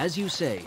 As you say.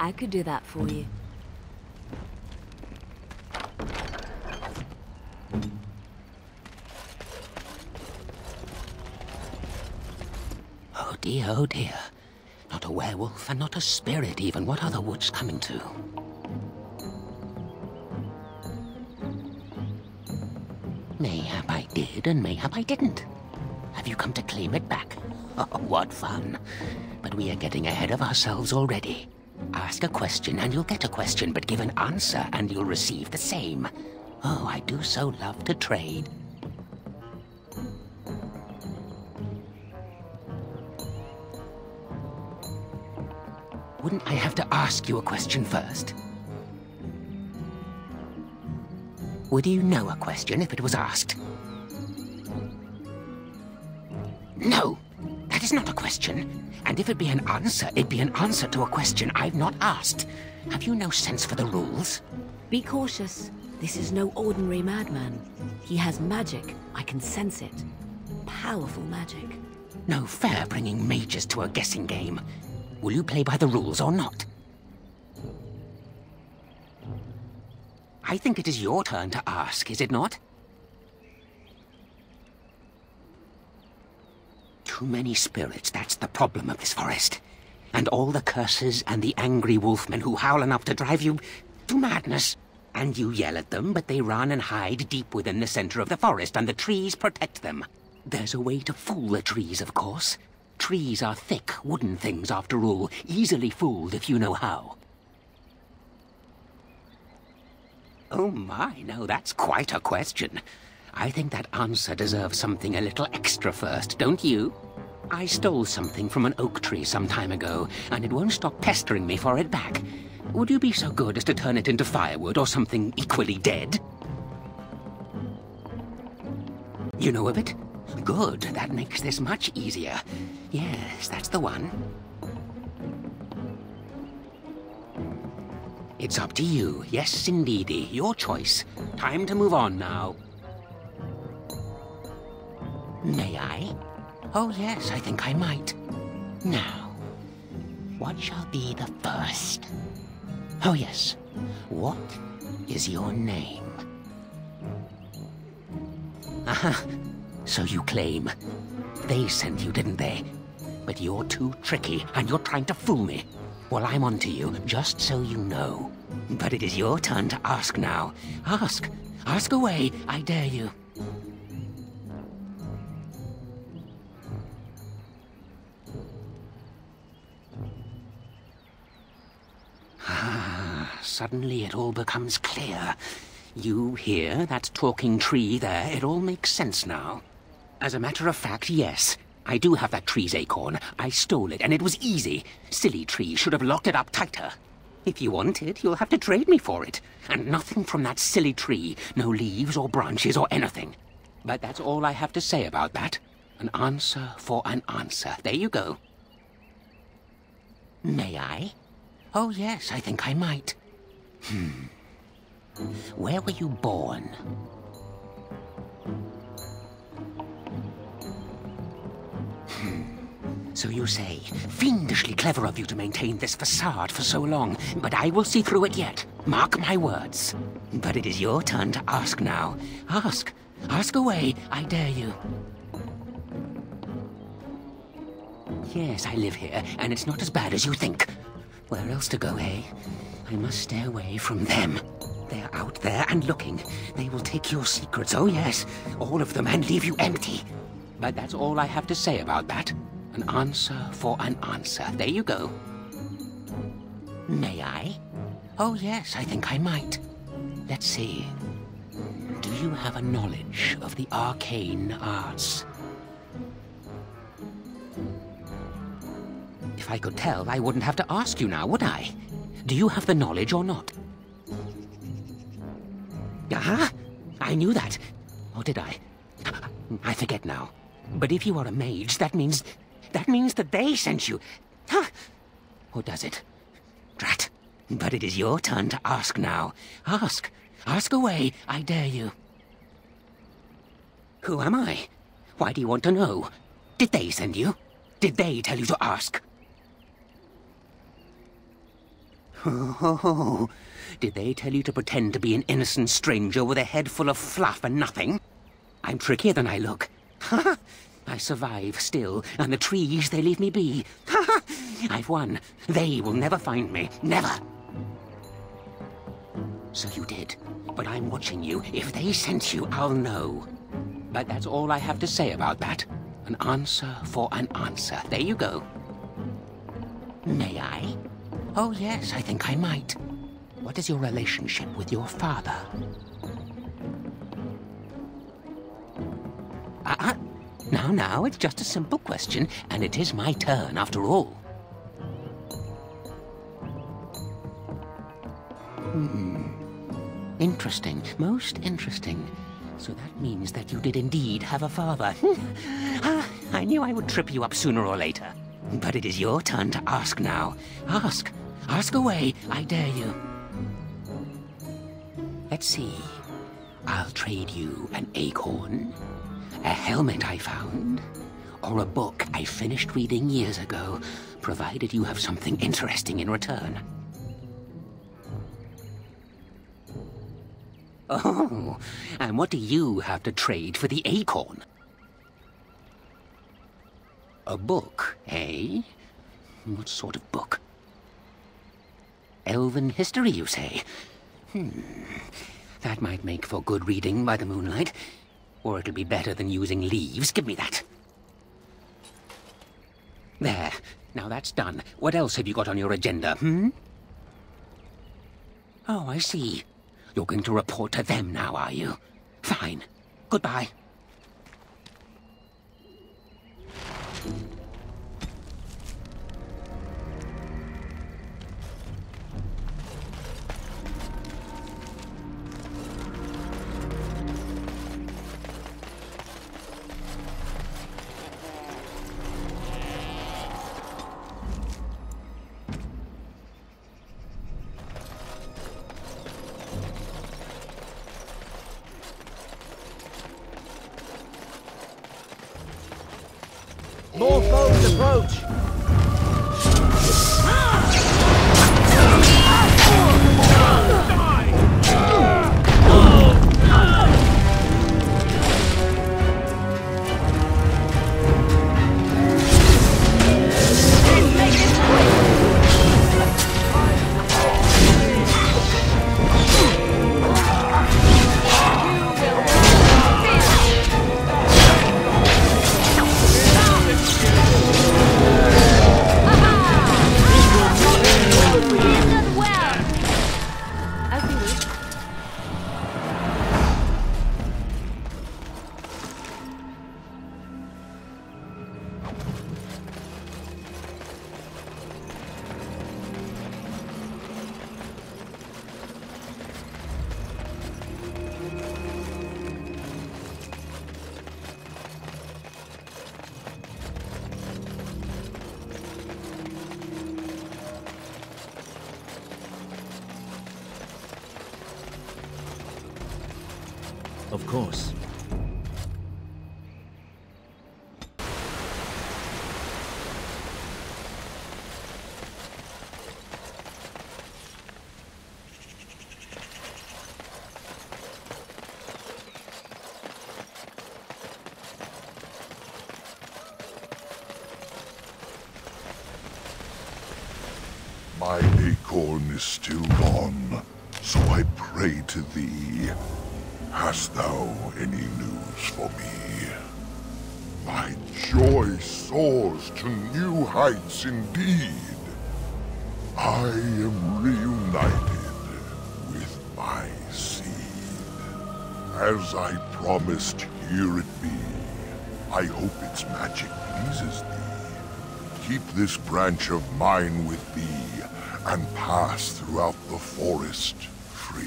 I could do that for you. Oh dear, oh dear. Not a werewolf and not a spirit even. What are the woods coming to? Mayhap I did and mayhap I didn't. Have you come to claim it back? Oh, what fun. But we are getting ahead of ourselves already. Ask a question and you'll get a question, but give an answer and you'll receive the same. Oh, I do so love to trade. Wouldn't I have to ask you a question first? Would you know a question if it was asked? No, that is not a question. And if it be an answer, it'd be an answer to a question I've not asked. Have you no sense for the rules? Be cautious. This is no ordinary madman. He has magic. I can sense it. Powerful magic. No fair bringing mages to a guessing game. Will you play by the rules or not? I think it is your turn to ask, is it not? Too many spirits, that's the problem of this forest. And all the curses and the angry wolfmen who howl enough to drive you to madness. And you yell at them, but they run and hide deep within the center of the forest, and the trees protect them. There's a way to fool the trees, of course. Trees are thick, wooden things, after all, easily fooled if you know how. Oh my, no, that's quite a question. I think that answer deserves something a little extra first, don't you? I stole something from an oak tree some time ago, and it won't stop pestering me for it back. Would you be so good as to turn it into firewood or something equally dead? You know of it? Good, that makes this much easier. Yes, that's the one. It's up to you. Yes, indeedy. Your choice. Time to move on now. May I? Oh, yes, I think I might. Now, what shall be the first? Oh, yes. What is your name? Aha. So you claim. They sent you, didn't they? But you're too tricky, and you're trying to fool me. Well, I'm on to you, just so you know. But it is your turn to ask now. Ask. Ask away, I dare you. Suddenly it all becomes clear. You hear that talking tree there? It all makes sense now. As a matter of fact, yes. I do have that tree's acorn. I stole it, and it was easy. Silly tree should have locked it up tighter. If you want it, you'll have to trade me for it. And nothing from that silly tree. No leaves or branches or anything. But that's all I have to say about that. An answer for an answer. There you go. May I? Oh, yes, I think I might. Where were you born? So you say, fiendishly clever of you to maintain this facade for so long, but I will see through it yet. Mark my words. But it is your turn to ask now. Ask. Ask away, I dare you. Yes, I live here, and it's not as bad as you think. Where else to go, eh? I must stay away from them. They're out there and looking. They will take your secrets, oh yes, all of them, and leave you empty. But that's all I have to say about that. An answer for an answer. There you go. May I? Oh yes, I think I might. Let's see. Do you have a knowledge of the arcane arts? If I could tell, I wouldn't have to ask you now, would I? Do you have the knowledge or not? Aha! I knew that. Or did I? I forget now. But if you are a mage, that means that they sent you. Huh? Or does it? Drat. But it is your turn to ask now. Ask. Ask away, I dare you. Who am I? Why do you want to know? Did they send you? Did they tell you to ask? Oh, did they tell you to pretend to be an innocent stranger with a head full of fluff and nothing? I'm trickier than I look. Ha! I survive still, and the trees, they leave me be. Ha! I've won. They will never find me. Never. So you did. But I'm watching you. If they sent you, I'll know. But that's all I have to say about that. An answer for an answer. There you go. May I? Oh, yes, I think I might. What is your relationship with your father? Now, it's just a simple question, and it is my turn after all. Interesting, most interesting. So that means that you did indeed have a father. I knew I would trip you up sooner or later. But it is your turn to ask now. Ask. Ask away, I dare you. Let's see. I'll trade you an acorn, a helmet I found, or a book I finished reading years ago, provided you have something interesting in return. Oh, and what do you have to trade for the acorn? A book, eh? What sort of book? Elven history, you say? That might make for good reading by the moonlight. Or it'll be better than using leaves. Give me that. There. Now that's done. What else have you got on your agenda, Oh, I see. You're going to report to them now, are you? Fine. Goodbye. More foes approach! Of course. My acorn is still gone, so I pray to thee. Hast thou any news for me? My joy soars to new heights indeed. I am reunited with my seed. As I promised, here it be. I hope its magic pleases thee. Keep this branch of mine with thee, and pass throughout the forest free.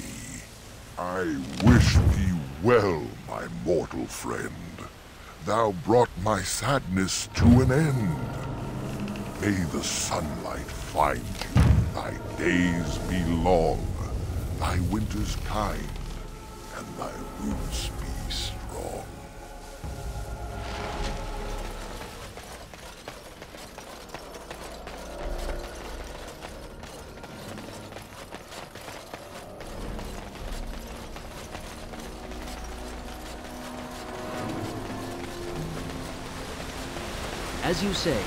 I wish thee well, my mortal friend. Thou brought my sadness to an end. May the sunlight find you, thy days be long, thy winters kind, and thy roots be strong. As you say,